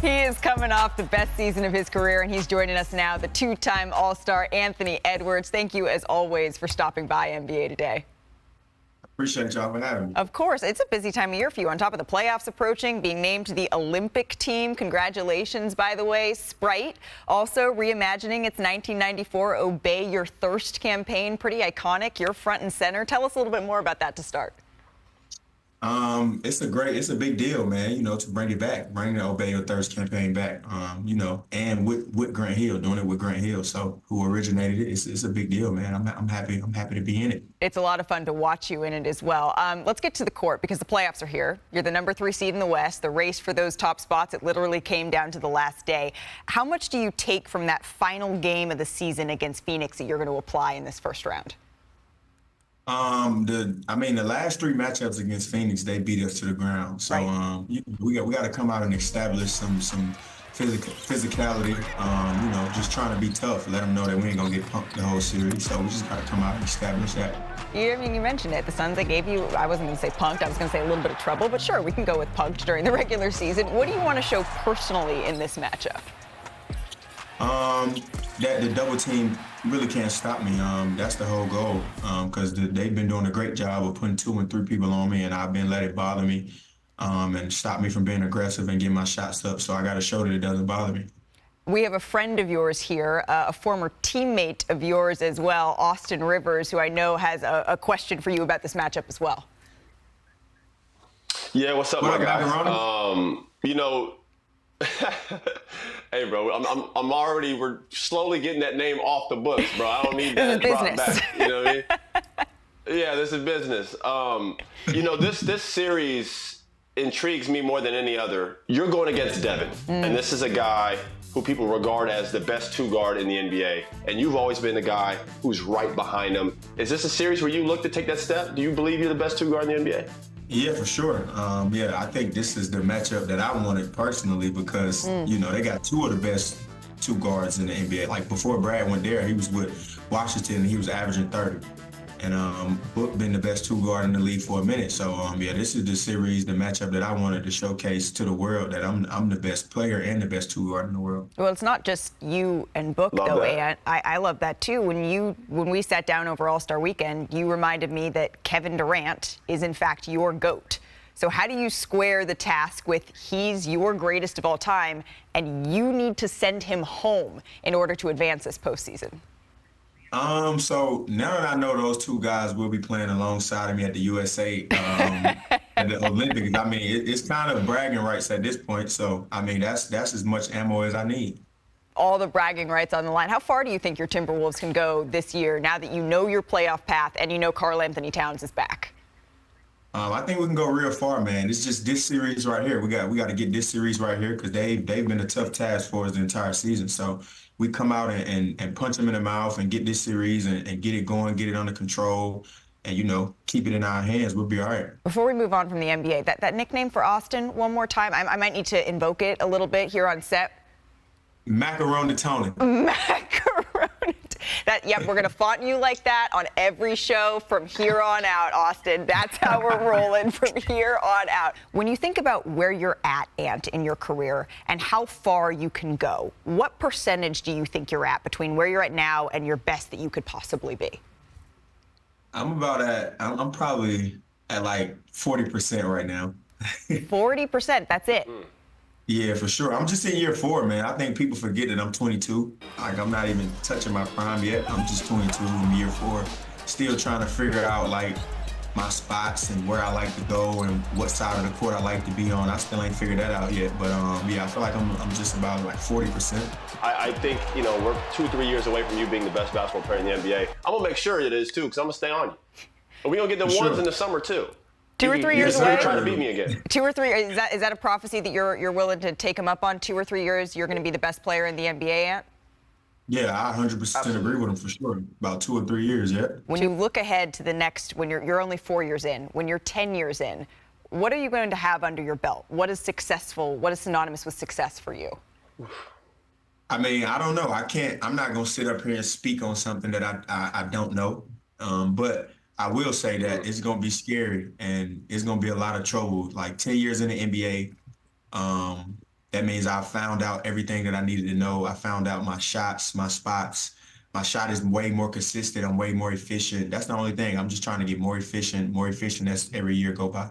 He is coming off the best season of his career, and he's joining us now, the two-time All-Star Anthony Edwards. Thank you, as always, for stopping by NBA Today. Appreciate y'all for having me. Of course. It's a busy time of year for you. On top of the playoffs approaching, being named to the Olympic team. Congratulations, by the way. Sprite also reimagining its 1994 Obey Your Thirst campaign. Pretty iconic. You're front and center. Tell us a little bit more about that to start. It's a big deal, man, to bring it back, bring the Obey Your Thirst campaign back, and with Grant Hill, doing it with Grant Hill, so who originated it. It's a big deal, man. I'm happy to be in it. It's a lot of fun to watch you in it as well. Let's get to the court because the playoffs are here. You're the number 3 seed in the West. The race for those top spots, it literally came down to the last day. How much do you take from that final game of the season against Phoenix that you're going to apply in this first round? The last 3 matchups against Phoenix, they beat us to the ground. So right. We got to come out and establish some physicality. Just trying to be tough. Let them know that we ain't gonna get punked the whole series. So we just got to come out and establish that. You mentioned it. The Suns, they gave you, I wasn't going to say punked, I was going to say a little bit of trouble, but sure, we can go with punked during the regular season. What do you want to show personally in this matchup? That the double team really can't stop me. That's the whole goal. Because they've been doing a great job of putting 2 and 3 people on me, and I've been letting it bother me, and stop me from being aggressive and getting my shots up. So I got to show that it doesn't bother me. We have a friend of yours here, a former teammate of yours as well, Austin Rivers, who I know has a question for you about this matchup as well. Yeah, what's up, my guy? Hey, bro, we're slowly getting that name off the books, bro. I don't need that brought back. You know what I mean? Yeah, this is business. This series intrigues me more than any other. You're going against Devin, and this is a guy who people regard as the best 2-guard in the NBA, and you've always been the guy who's right behind him. Is this a series where you look to take that step? Do you believe you're the best 2-guard in the NBA? Yeah, for sure. I think this is the matchup that I wanted personally because, they got 2 of the best 2 guards in the NBA. Like before Brad went there, he was with Washington and he was averaging 30. And Book been the best 2-guard in the league for a minute. So, this is the series, the matchup that I wanted to showcase to the world that I'm the best player and the best 2-guard in the world. Well, it's not just you and Book, though, Ant. I love that, too. When we sat down over All-Star Weekend, you reminded me that Kevin Durant is, in fact, your GOAT. So how do you square the task with he's your greatest of all time and you need to send him home in order to advance this postseason? So now that I know those 2 guys will be playing alongside of me at the USA at the Olympics, it's kind of bragging rights at this point. So, that's as much ammo as I need. All the bragging rights on the line. How far do you think your Timberwolves can go this year now that you know your playoff path and you know Karl Anthony Towns is back? I think we can go real far, man. It's just this series right here. We got to get this series right here because they've been a tough task for us the entire season. So we come out and punch them in the mouth and get this series and get it going, get it under control, and keep it in our hands. We'll be all right. Before we move on from the NBA, that nickname for Austin, one more time. I might need to invoke it a little bit here on set. Macaroni Tony. Macaroni. We're going to font you like that on every show from here on out, Austin. That's how we're rolling from here on out. When you think about where you're at, Ant, in your career and how far you can go, what percentage do you think you're at between where you're at now and your best that you could possibly be? I'm probably at like 40% right now. 40%, that's it. Yeah, for sure. I'm just in year 4, man. I think people forget that I'm 22. Like, I'm not even touching my prime yet. I'm just 22 in year 4. Still trying to figure out, like, my spots and where I like to go and what side of the court I like to be on. I still ain't figured that out yet. But, I feel like I'm just about, like, 40%. I think, we're 2-3 years away from you being the best basketball player in the NBA. I'm going to make sure it is, too, because I'm going to stay on you. And we're going to get the ones in the summer, too. 2 or 3 years away. Trying to beat me again. 2 or 3. Is that a prophecy that you're willing to take him up on? 2 or 3 years, you're going to be the best player in the NBA, Ant? Yeah, I 100% agree with him for sure. About 2 or 3 years, yeah. When you look ahead to the next, when you're only 4 years in, when you're 10 years in, what are you going to have under your belt? What is successful? What is synonymous with success for you? I don't know. I'm not going to sit up here and speak on something that I don't know. But I will say that it's going to be scary and it's going to be a lot of trouble. Like 10 years in the NBA, That means I found out everything that I needed to know. I found out my shots, my spots. My shot is way more consistent. I'm way more efficient. That's the only thing. I'm just trying to get more efficient as every year go by.